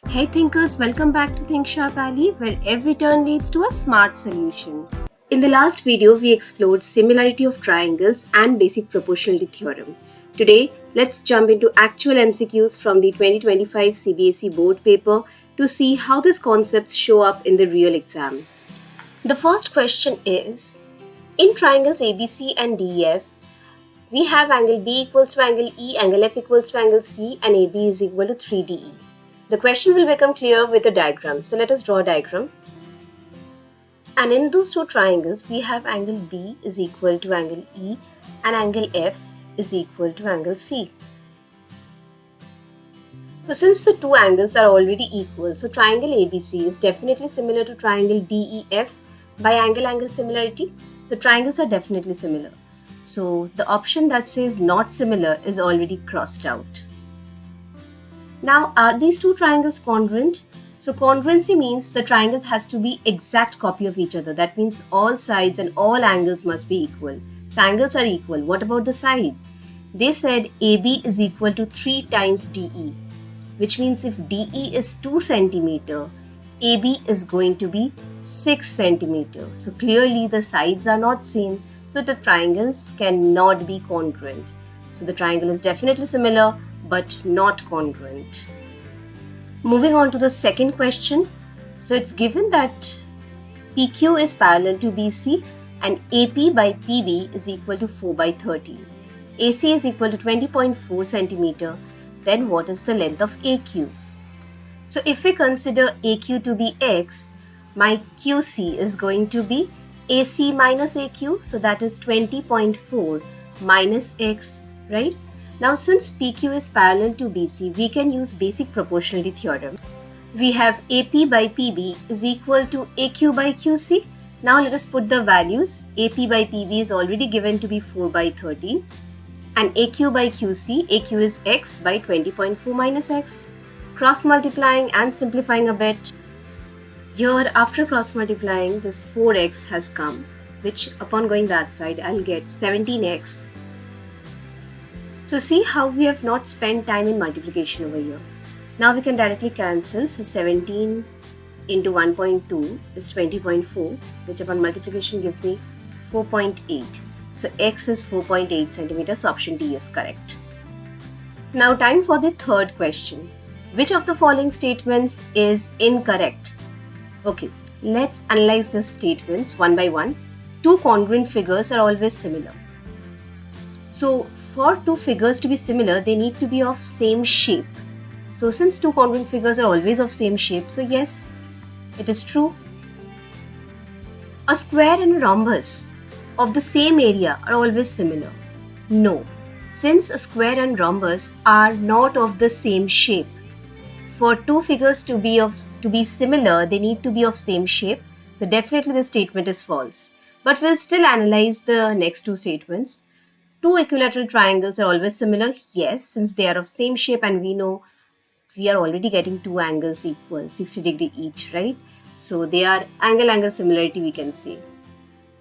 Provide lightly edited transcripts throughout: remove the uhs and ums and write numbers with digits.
Hey thinkers, welcome back to Think Sharp Alley, where every turn leads to a smart solution. In the last video, we explored similarity of triangles and basic proportionality theorem. Today, let's jump into actual MCQs from the 2025 CBSE board paper to see how these concepts show up in the real exam. The first question is, in triangles ABC and DEF, we have angle B equals to angle E, angle F equals to angle C, and AB is equal to 3DE. The question will become clear with a diagram. So let us draw a diagram. And in those two triangles, we have angle B is equal to angle E and angle F is equal to angle C. So since the two angles are already equal, so triangle ABC is definitely similar to triangle DEF by angle-angle similarity. So triangles are definitely similar. So the option that says not similar is already crossed out. Now, are these two triangles congruent? So congruency means the triangle has to be exact copy of each other. That means all sides and all angles must be equal. So angles are equal. What about the side? They said AB is equal to 3 times DE, which means if DE is 2 cm, AB is going to be 6 cm. So clearly the sides are not same. So the triangles cannot be congruent. So the triangle is definitely similar but not congruent. Moving on to the second question. So it's given that PQ is parallel to BC and AP by PB is equal to 4 by 30. AC is equal to 20.4 cm. Then what is the length of AQ? So if we consider AQ to be X, my QC is going to be AC minus AQ. So that is 20.4 minus X, right? Now since PQ is parallel to BC, we can use basic proportionality theorem. We have AP by PB is equal to AQ by QC. Now let us put the values. AP by PB is already given to be 4 by 30 and AQ by QC, AQ is X by 20.4 minus X. Cross multiplying and simplifying a bit. Here after cross multiplying, this 4X has come, which upon going that side, I'll get 17X. So see how we have not spent time in multiplication over here. Now we can directly cancel. So 17 into 1.2 is 20.4, which upon multiplication gives me 4.8. So X is 4.8 centimeters. So option D is correct. Now time for the third question. Which of the following statements is incorrect? Okay, let's analyze these statements one by one. Two congruent figures are always similar. So for two figures to be similar, they need to be of same shape. So since two congruent figures are always of same shape, so yes, it is true. A square and a rhombus of the same area are always similar. No, since a square and rhombus are not of the same shape. For two figures to be similar, they need to be of same shape. So definitely the statement is false. But we'll still analyze the next two statements. Two equilateral triangles are always similar. Yes, since they are of same shape and we know we are already getting two angles equal, 60 degree each, right? So they are angle-angle similarity we can say.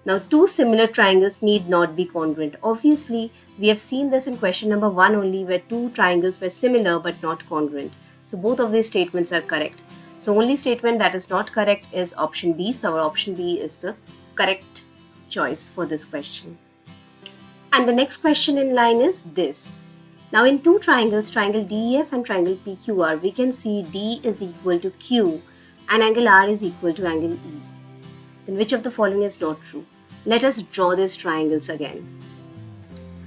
Now two similar triangles need not be congruent. Obviously, we have seen this in question number 1 only where two triangles were similar but not congruent. So both of these statements are correct. So only statement that is not correct is option B. So our option B is the correct choice for this question. And the next question in line is this. Now in two triangles, triangle DEF and triangle PQR, we can see D is equal to Q and angle R is equal to angle E. Then which of the following is not true? Let us draw these triangles again.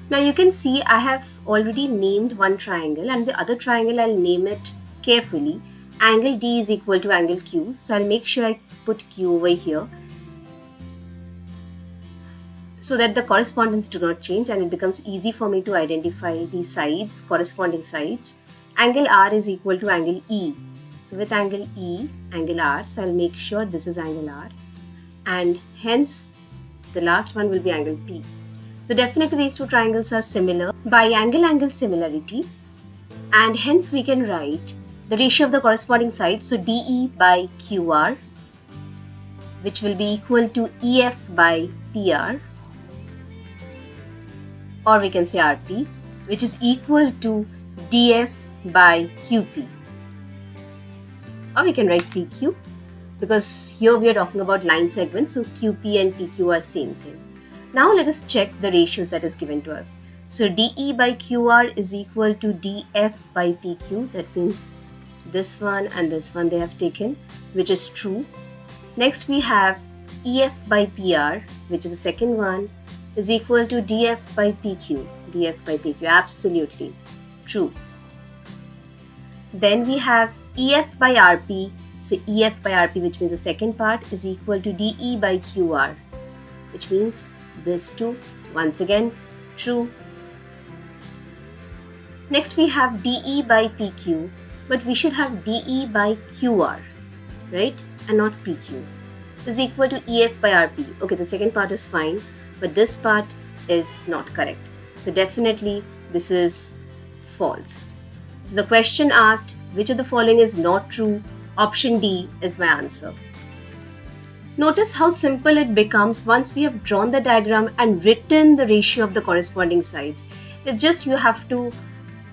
Now you can see I have already named one triangle and the other triangle I'll name it carefully. Angle D is equal to angle Q. So I'll make sure I put Q over here, so that the correspondence do not change and it becomes easy for me to identify the sides, corresponding sides. Angle R is equal to angle E. So with angle E, angle R, so I'll make sure this is angle R and hence the last one will be angle P. So definitely these two triangles are similar by angle-angle similarity and hence we can write the ratio of the corresponding sides. So DE by QR, which will be equal to EF by PR, or we can say RP, which is equal to DF by QP. Or we can write PQ, because here we are talking about line segments, so QP and PQ are same thing. Now let us check the ratios that is given to us. So DE by QR is equal to DF by PQ. That means this one and this one they have taken, which is true. Next we have EF by PR, which is the second one, is equal to DF by PQ. DF by PQ, absolutely true. Then we have EF by RP. So EF by RP, which means the second part, is equal to DE by QR, which means this too, once again, true. Next we have DE by PQ, but we should have DE by QR, right? And not PQ. Is equal to EF by RP. Okay, the second part is fine, but this part is not correct. So definitely this is false. So the question asked, which of the following is not true? Option D is my answer. Notice how simple it becomes once we have drawn the diagram and written the ratio of the corresponding sides. It's just you have to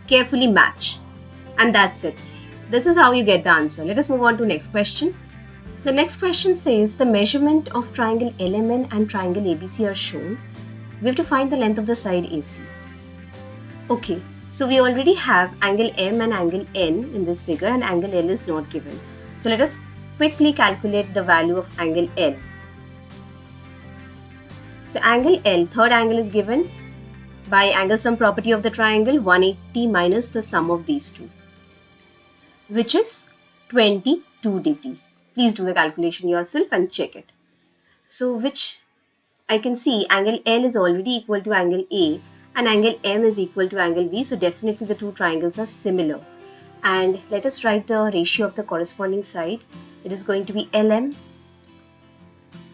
carefully match, and that's it. This is how you get the answer. Let us move on to next question. The next question says the measurement of triangle LMN and triangle ABC are shown. We have to find the length of the side AC. Okay, so we already have angle M and angle N in this figure, and angle L is not given. So let us quickly calculate the value of angle L. So angle L, third angle, is given by angle sum property of the triangle, 180 minus the sum of these two, which is 22 degree. Please do the calculation yourself and check it. So which I can see angle L is already equal to angle A and angle M is equal to angle B. So definitely the two triangles are similar. And let us write the ratio of the corresponding side. It is going to be LM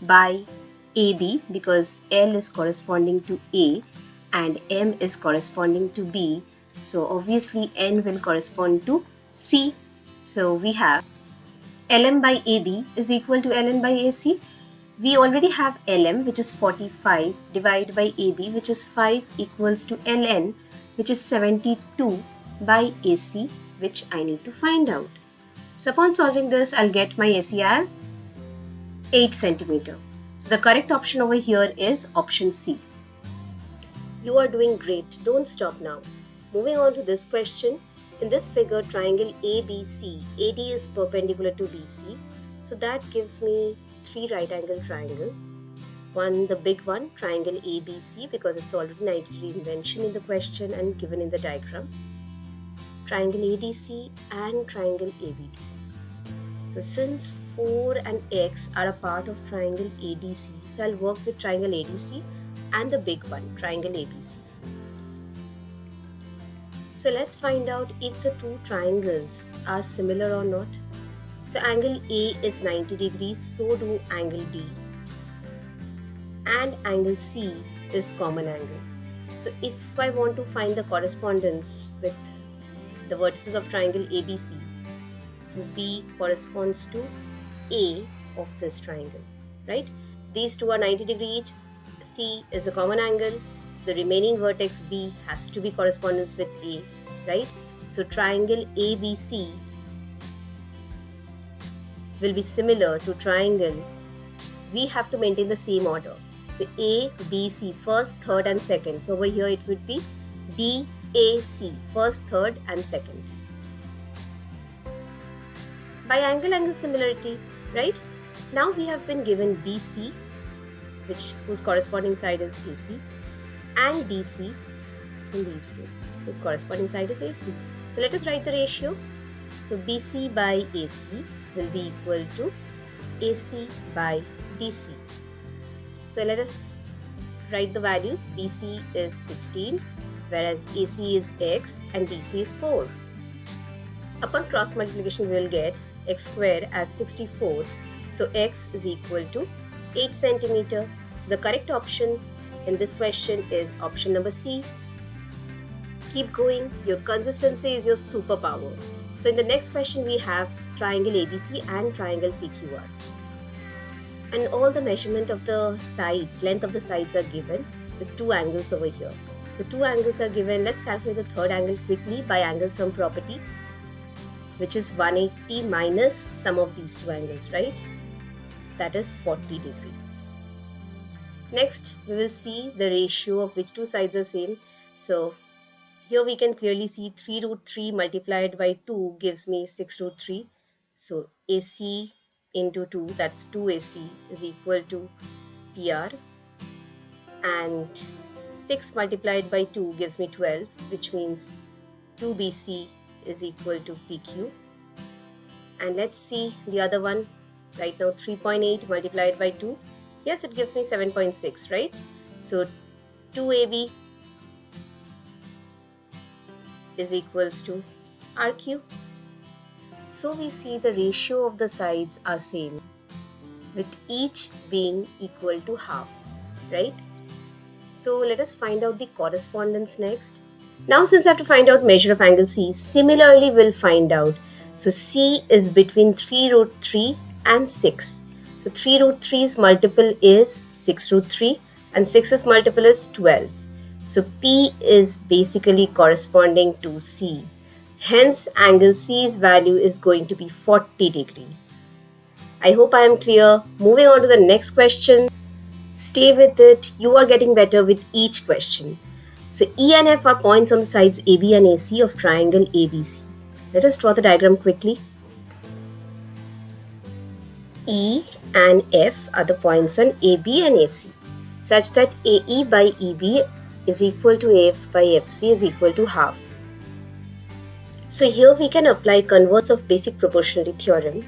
by AB, because L is corresponding to A and M is corresponding to B. So obviously N will correspond to C. So we have LM by AB is equal to LN by AC. We already have LM, which is 45, divided by AB, which is 5, equals to LN, which is 72, by AC, which I need to find out. So upon solving this, I'll get my AC as 8 centimeter. So the correct option over here is option C. You are doing great. Don't stop now. Moving on to this question. In this figure, triangle ABC, AD is perpendicular to BC. So that gives me 3 right angle triangle. One, the big one, triangle ABC, because it's already 90 degree invention in the question and given in the diagram. Triangle ADC and triangle ABD. So since 4 and X are a part of triangle ADC, so I'll work with triangle ADC and the big one, triangle ABC. So let's find out if the two triangles are similar or not. So angle A is 90 degrees, so do angle D. And angle C is common angle. So if I want to find the correspondence with the vertices of triangle ABC, so B corresponds to A of this triangle, right? So these two are 90 degrees each. C is a common angle. So the remaining vertex B has to be correspondence with A, right? So triangle ABC will be similar to triangle. We have to maintain the same order. So A, B, C, first, third and second. So over here it would be B, A, C, first, third and second. By angle similarity, right? Now we have been given BC, whose corresponding side is AC, and DC in these two, whose corresponding side is AC. So let us write the ratio. So BC by AC will be equal to AC by DC. So let us write the values. BC is 16, whereas AC is X and DC is 4. Upon cross multiplication, we will get X squared as 64. So X is equal to 8 centimeter. The correct option in this question is option number C. Keep going. Your consistency is your superpower. So in the next question, we have triangle ABC and triangle PQR. And all the measurement of the sides, length of the sides are given with 2 angles over here. So 2 angles are given. Let's calculate the third angle quickly by angle sum property. which is 180 minus sum of these two angles, right? That is 40 degree. Next, we will see the ratio of which two sides are same. So here we can clearly see 3 root 3 multiplied by 2 gives me 6 root 3. So AC into 2, that's 2AC, is equal to PR. And 6 multiplied by 2 gives me 12, which means 2BC is equal to PQ. And let's see the other one. Right now 3.8 multiplied by 2. Yes, it gives me 7.6, right? So 2AB is equals to RQ. So we see the ratio of the sides are same, with each being equal to half, right? So let us find out the correspondence next. Now since I have to find out measure of angle C, similarly we'll find out. So C is between 3 root 3 and 6. So 3 root 3's multiple is 6 root 3 and 6's multiple is 12. So P is basically corresponding to C. Hence angle C's value is going to be 40 degree. I hope I am clear. Moving on to the next question. Stay with it. You are getting better with each question. So E and F are points on the sides AB and AC of triangle ABC. Let us draw the diagram quickly. E and F are the points on AB and AC, such that AE by EB is equal to AF by FC is equal to half. So here we can apply converse of basic proportionality theorem,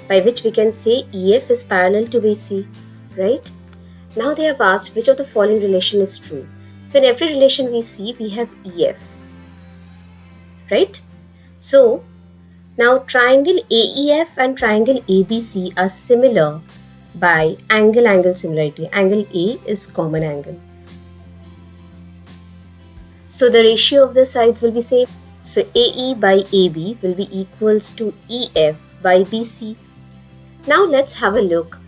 by which we can say EF is parallel to BC, right? Now they have asked which of the following relation is true. So in every relation we see, we have EF, right? So now triangle AEF and triangle ABC are similar by angle-angle similarity. Angle A is common angle. So the ratio of the sides will be same. So AE by AB will be equals to EF by BC. Now let's have a look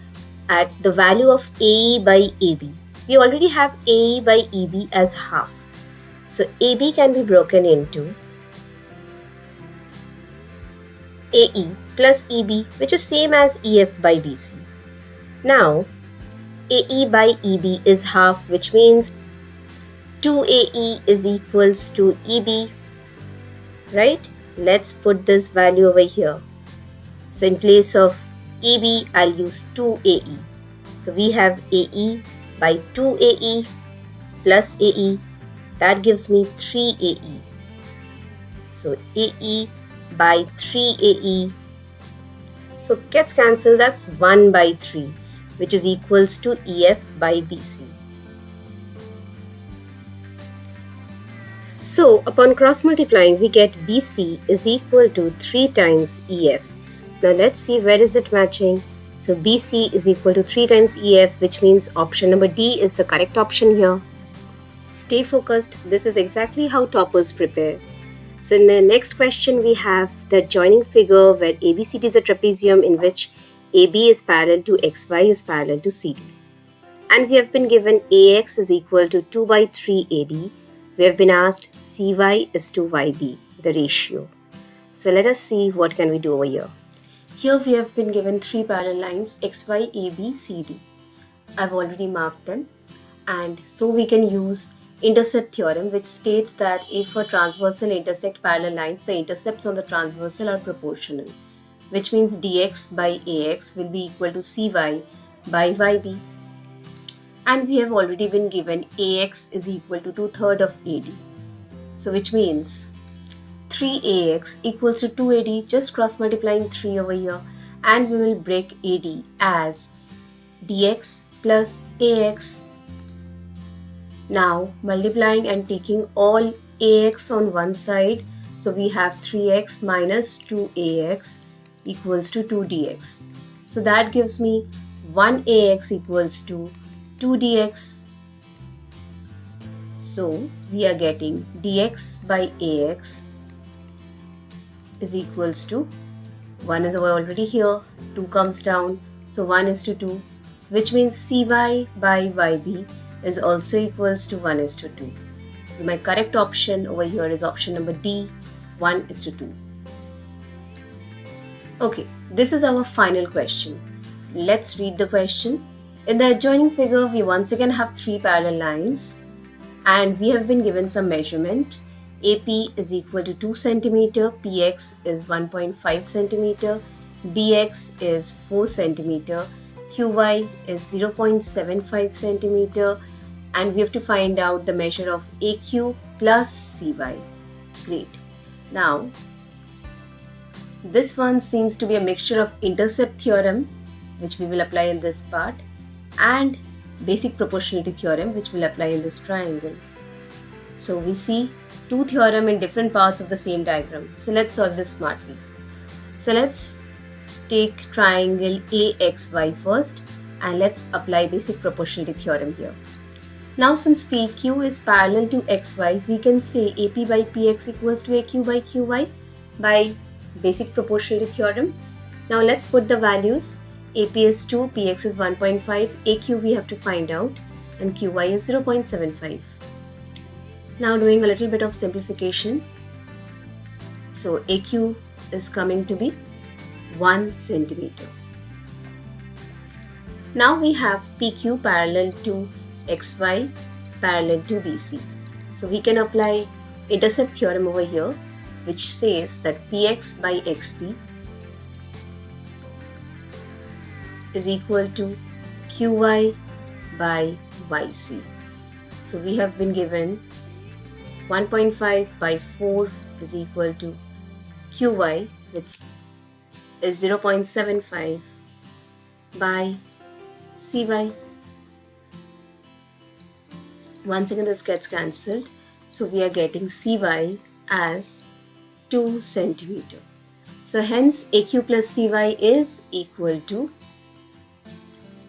at the value of AE by AB. We already have AE by EB as half. So AB can be broken into AE plus EB, which is same as EF by BC. Now AE by EB is half, which means 2AE is equals to EB, right? Let's put this value over here. So in place of EB, I'll use 2AE. So we have AE by 2AE plus AE. That gives me 3AE. So AE by 3AE. So gets cancelled. That's 1 by 3, which is equals to EF by BC. So upon cross multiplying, we get BC is equal to 3 times EF. Now let's see where is it matching. So BC is equal to 3 times EF, which means option number D is the correct option here. Stay focused. This is exactly how toppers prepare. So in the next question, we have the joining figure where ABCD is a trapezium in which AB is parallel to XY is parallel to CD. And we have been given AX is equal to 2 by 3 AD. We have been asked CY is to YB, the ratio. So let us see what can we do over here. Here we have been given 3 parallel lines XY, AB, CD. I've already marked them. And so we can use intercept theorem, which states that if a transversal intersect parallel lines, the intercepts on the transversal are proportional, which means dx by ax will be equal to cy by yb. And we have already been given ax is equal to 2/3 of ad. So which means 3ax equals to 2ad, just cross multiplying 3 over here, and we will break ad as dx plus ax. Now multiplying and taking all ax on one side, so we have 3x minus 2ax equals to 2dx. So that gives me 1ax equals to 2dx. So we are getting dx by ax is equals to 1 is already here, 2 comes down, so 1 is to 2, which means cy by yb is also equals to 1 is to 2. So my correct option over here is option number D, 1 is to 2. Okay, this is our final question. Let's read the question. In the adjoining figure, we once again have three parallel lines and we have been given some measurement. AP is equal to 2 cm, PX is 1.5 cm, BX is 4 cm, QY is 0.75 cm, and we have to find out the measure of AQ plus CY. Great. Now, this one seems to be a mixture of intercept theorem, which we will apply in this part, and basic proportionality theorem, which will apply in this triangle. So we see two theorem in different parts of the same diagram. So let's solve this smartly. So let's take triangle AXY first and let's apply basic proportionality theorem here. Now since PQ is parallel to XY, we can say AP by PX equals to AQ by QY by basic proportionality theorem. Now let's put the values. AP is 2, PX is 1.5, AQ we have to find out, and QY is 0.75. Now doing a little bit of simplification. So AQ is coming to be 1 centimeter. Now we have PQ parallel to XY parallel to BC. So we can apply intercept theorem over here, which says that PX by XP is equal to QY by YC. So we have been given 1.5 by 4 is equal to QY, which is 0.75 by CY. Once again this gets cancelled, so we are getting CY as 2 centimeter. So hence AQ plus CY is equal to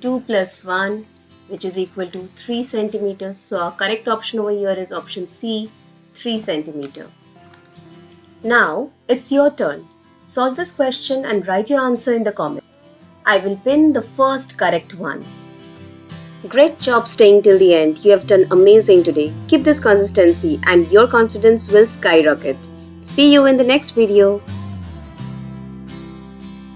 2 plus 1, which is equal to 3 centimeters. So our correct option over here is option C, 3 centimeter. Now it's your turn. Solve this question and write your answer in the comments. I will pin the first correct one. Great job staying till the end. You have done amazing today. Keep this consistency and your confidence will skyrocket. See you in the next video.